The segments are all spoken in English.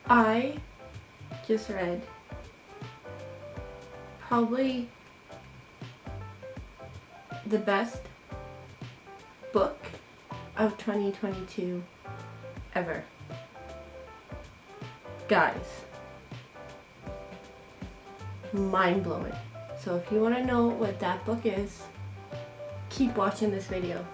I just read probably the best book of 2022 ever. Guys, mind-blowing. So if you want to know what that book is, keep watching this video.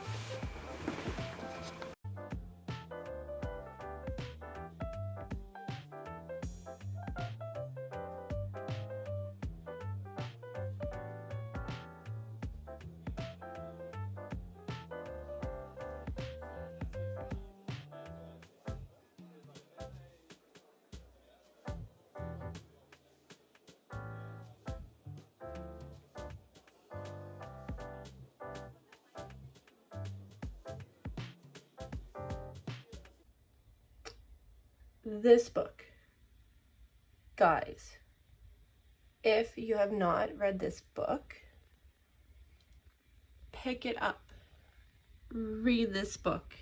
This book, guys, if you have not read this book, pick it up. Read this book.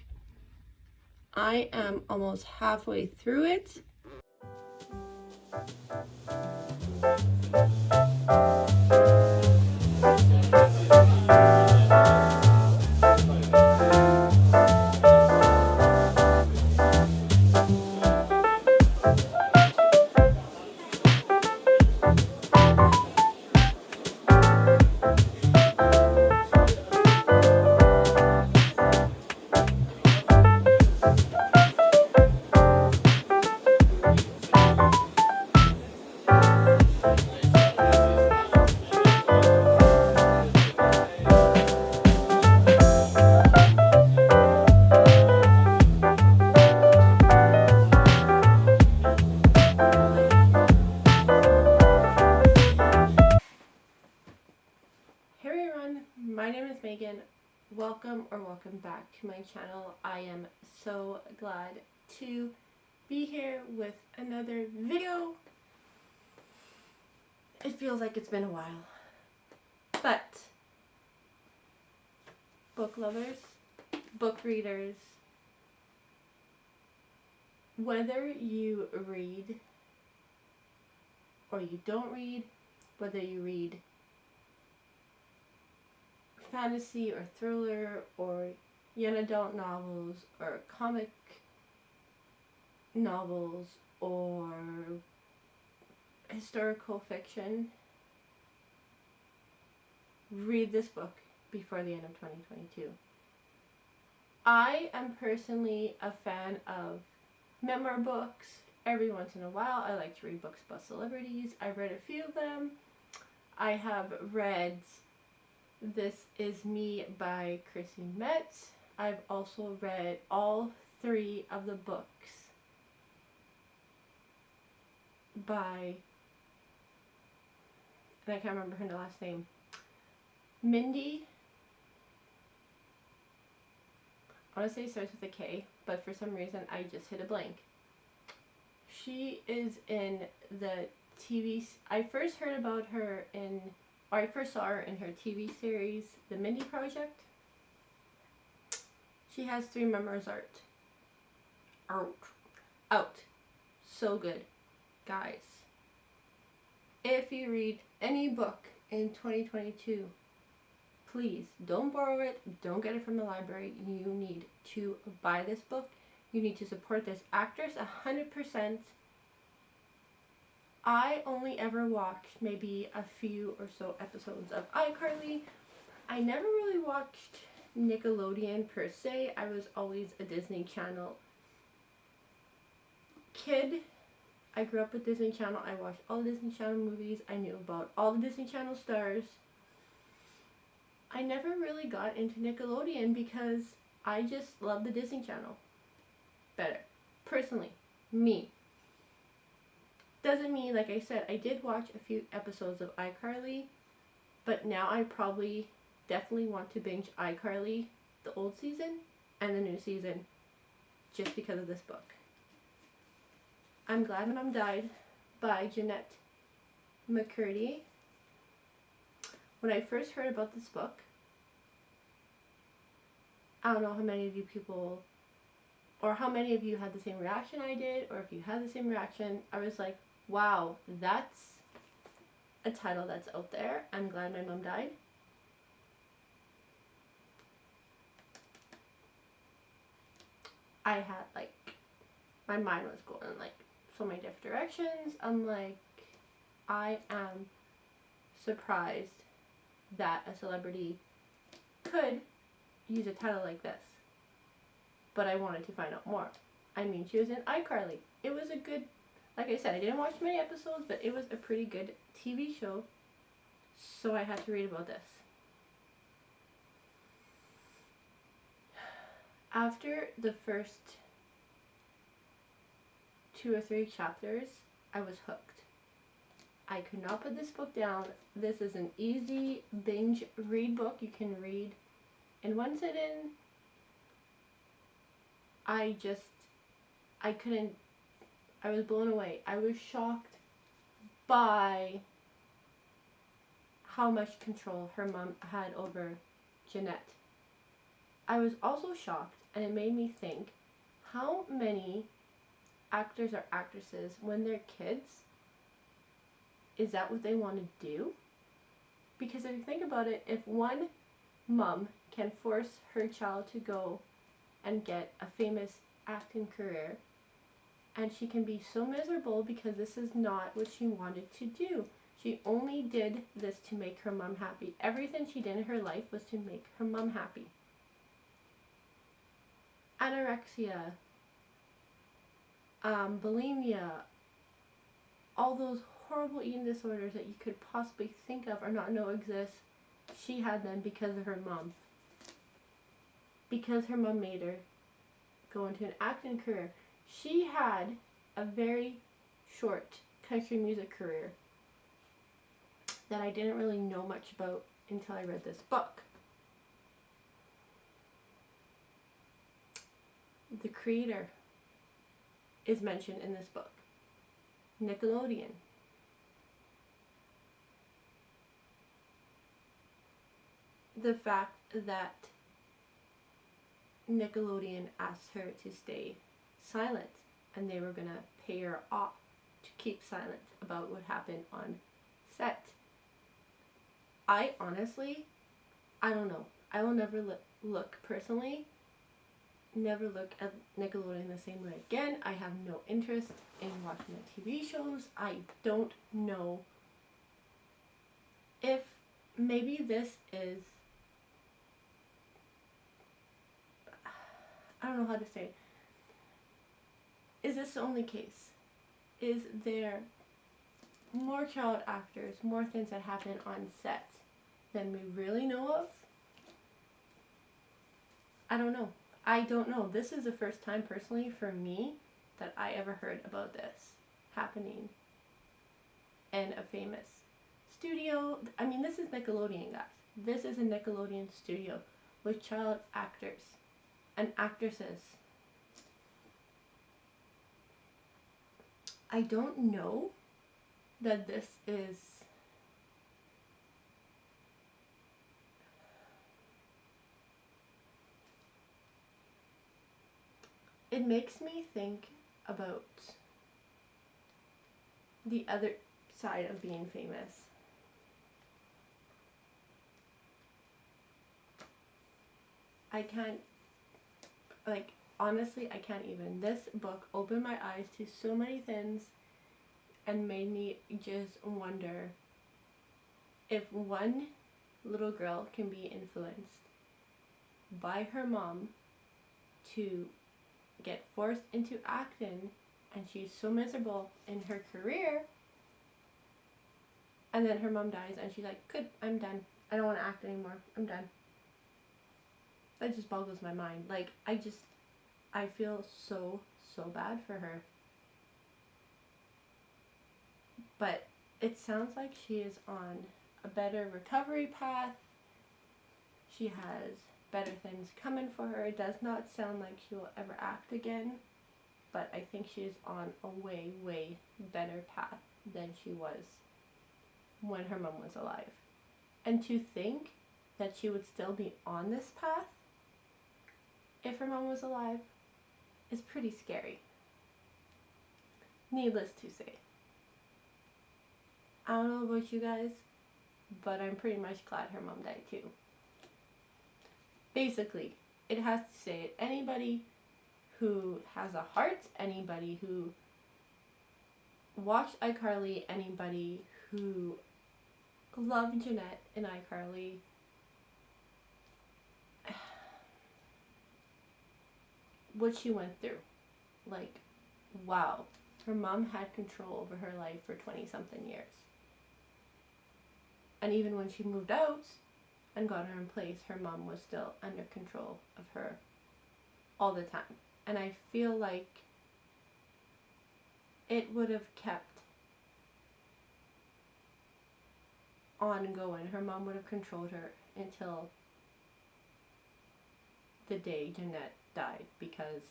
I am almost halfway through it. My name is Megan. Welcome back to my channel. I am so glad to be here with another video. It feels like it's been a while. But book lovers, book readers, whether you read or you don't read, whether you read fantasy or thriller or young adult novels or comic novels or historical fiction, read this book before the end of 2022. I am personally a fan of memoir books. Every once in a while I like to read books about celebrities. I've read a few of them. I have read This Is Me by Jennette. I've also read all 3 of the books by, and I can't remember her last name, Mindy. I want to say it starts with a K, but for some reason I just hit a blank. She is in the TV. I first heard about her in, or I first saw her in her TV series, The Mindy Project. She has 3 memoirs out. So good. Guys, if you read any book in 2022, please don't borrow it, don't get it from the library. You need to buy this book. You need to support this actress 100%. I only ever watched maybe a few or so episodes of iCarly. I never really watched Nickelodeon per se. I was always a Disney Channel kid. I grew up with Disney Channel. I watched all the Disney Channel movies. I knew about all the Disney Channel stars. I never really got into Nickelodeon because I just love the Disney Channel better. Personally, me. Doesn't mean, like I said, I did watch a few episodes of iCarly, but now I probably definitely want to binge iCarly, the old season, and the new season, just because of this book. I'm Glad My Mom Died by Jennette Mccurdy. When I first heard about this book, I don't know how many of you people, or how many of you had the same reaction I did, or if you had the same reaction. I was like, wow, that's a title that's out there. I'm Glad My Mom Died. I had, like, my mind was going, like, so many different directions. I'm like, I am surprised that a celebrity could use a title like this. But I wanted to find out more. I mean, she was in iCarly. It was a good, like I said, I didn't watch many episodes, but it was a pretty good TV show. So I had to read about this. After the first 2 or 3 chapters, I was hooked. I could not put this book down. This is an easy binge read book you can read in one sitting. I was blown away. I was shocked by how much control her mom had over Jennette. I was also shocked, and it made me think, how many actors or actresses, when they're kids, is that what they want to do? Because if you think about it, if one mom can force her child to go and get a famous acting career, and she can be so miserable because this is not what she wanted to do. She only did this to make her mom happy. Everything she did in her life was to make her mom happy. Anorexia, bulimia, all those horrible eating disorders that you could possibly think of or not know exist, she had them because of her mom. Because her mom made her go into an acting career. She had a very short country music career that I didn't really know much about until I read this book. The creator is mentioned in this book. Nickelodeon. The fact that Nickelodeon asked her to stay silent, and they were gonna pay her off to keep silent about what happened on set. I honestly, I don't know. I will never look personally, never look at Nickelodeon the same way again. I have no interest in watching the TV shows. I don't know if maybe this is, I don't know how to say it. Is this the only case? Is there more child actors, more things that happen on set than we really know of? I don't know. I don't know. This is the first time personally for me that I ever heard about this happening in a famous studio. I mean, this is Nickelodeon, guys. This is a Nickelodeon studio with child actors and actresses. I don't know that this is it makes me think about the other side of being famous. I can't, like, honestly, I can't even. This book opened my eyes to so many things and made me just wonder if one little girl can be influenced by her mom to get forced into acting, and she's so miserable in her career, and then her mom dies and she's like, good, I'm done. I don't want to act anymore. I'm done. That just boggles my mind. Like, I feel so bad for her. But it sounds like she is on a better recovery path. She has better things coming for her. It does not sound like she will ever act again, but I think she is on a way, way better path than she was when her mom was alive. And to think that she would still be on this path if her mom was alive is pretty scary. Needless to say. I don't know about you guys, but I'm pretty much glad her mom died too. Basically, it has to say it. Anybody who has a heart, anybody who watched iCarly, anybody who loved Jennette in iCarly, what she went through. Like, wow. Her mom had control over her life for 20-something years. And even when she moved out and got her in place, her mom was still under control of her all the time. And I feel like it would have kept on going. Her mom would have controlled her until the day Jennette died, because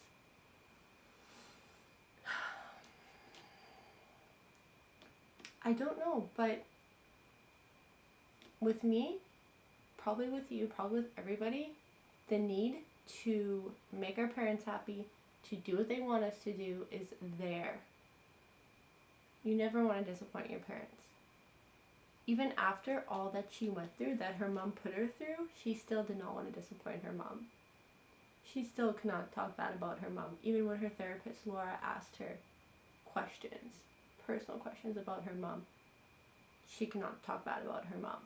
I don't know, but with me, probably with you, probably with everybody, the need to make our parents happy, to do what they want us to do is there. You never want to disappoint your parents. Even after all that she went through, that her mom put her through, she still did not want to disappoint her mom. She still could not talk bad about her mom. Even when her therapist, Laura, asked her questions, personal questions about her mom, she could not talk bad about her mom.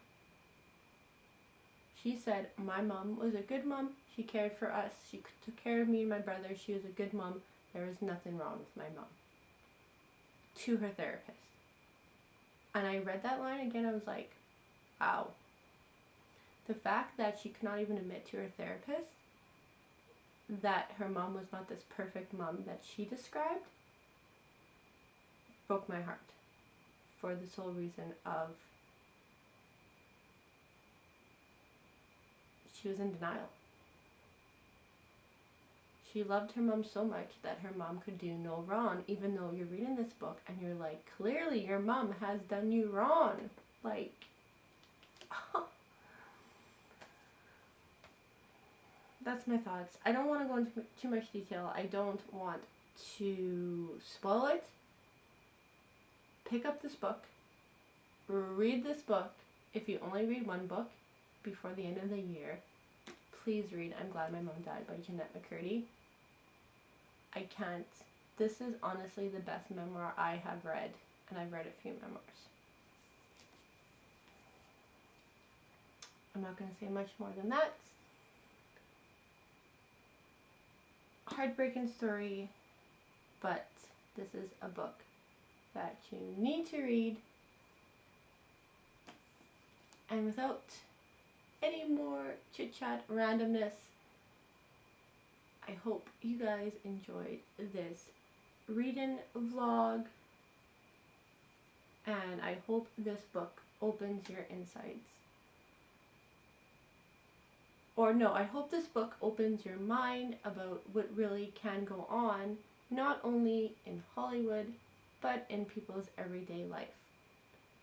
She said, my mom was a good mom. She cared for us. She took care of me and my brother. She was a good mom. There was nothing wrong with my mom. To her therapist. And I read that line again, I was like, wow. The fact that she could not even admit to her therapist that her mom was not this perfect mom that she described broke my heart, for the sole reason of she was in denial. She loved her mom so much that her mom could do no wrong, even though you're reading this book and you're like, clearly your mom has done you wrong. Like, that's my thoughts. I don't want to go into too much detail. I don't want to spoil it. Pick up this book. Read this book. If you only read one book before the end of the year, please read I'm Glad My Mom Died by Jennette Mccurdy. I can't. This is honestly the best memoir I have read, and I've read a few memoirs. I'm not going to say much more than that. Heartbreaking story, but this is a book that you need to read. And without any more chit-chat randomness, I hope you guys enjoyed this reading vlog, and I hope this book opens your insights. Or no, I hope this book opens your mind about what really can go on, not only in Hollywood, but in people's everyday life.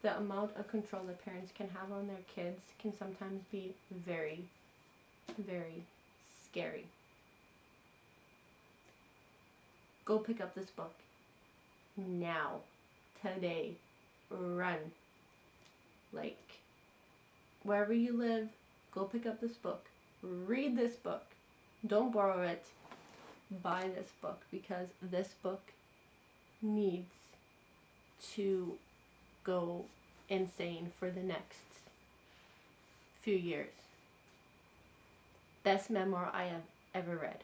The amount of control that parents can have on their kids can sometimes be very, very scary. Go pick up this book. Now. Today. Run. Like, wherever you live, go pick up this book. Read this book. Don't borrow it. Buy this book, because this book needs to go insane for the next few years. Best memoir I have ever read.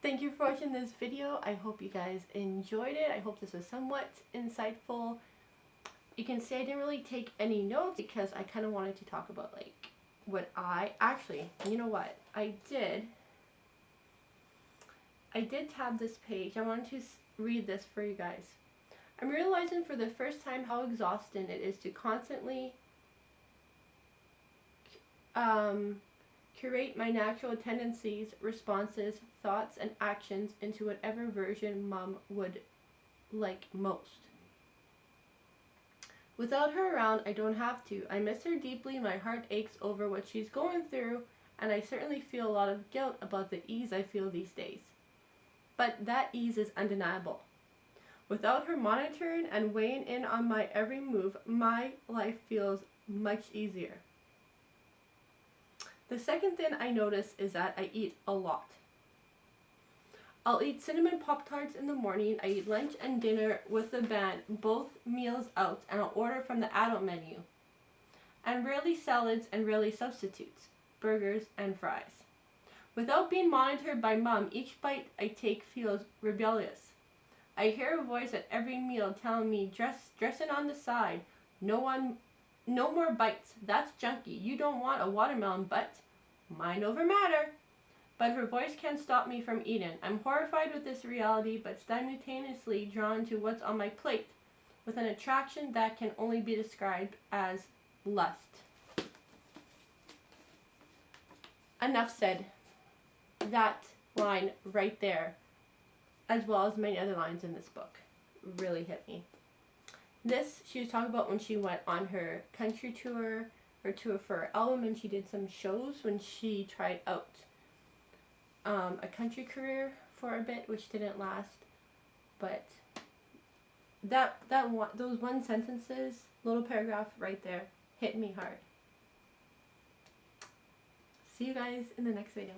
Thank you for watching this video. I hope you guys enjoyed it. I hope this was somewhat insightful. You can see I didn't really take any notes because I kind of wanted to talk about like what you know what? I did tab this page. I wanted to read this for you guys. I'm realizing for the first time how exhausting it is to constantly curate my natural tendencies, responses, thoughts, and actions into whatever version Mom would like most. Without her around, I don't have to. I miss her deeply, my heart aches over what she's going through, and I certainly feel a lot of guilt about the ease I feel these days. But that ease is undeniable. Without her monitoring and weighing in on my every move, my life feels much easier. The second thing I notice is that I eat a lot. I'll eat cinnamon Pop-Tarts in the morning, I eat lunch and dinner with the band, both meals out, and I'll order from the adult menu. And rarely salads and rarely substitutes, burgers and fries. Without being monitored by Mom, each bite I take feels rebellious. I hear a voice at every meal telling me, dressing on the side, no more bites, that's junky, you don't want a watermelon, but mind over matter. But her voice can't stop me from eating. I'm horrified with this reality, but simultaneously drawn to what's on my plate, with an attraction that can only be described as lust. Enough said. That line right there, as well as many other lines in this book, really hit me. This, she was talking about when she went on her country tour, her tour for her album, and she did some shows when she tried out a country career for a bit, which didn't last. But those one sentences, little paragraph right there, hit me hard. See you guys in the next video.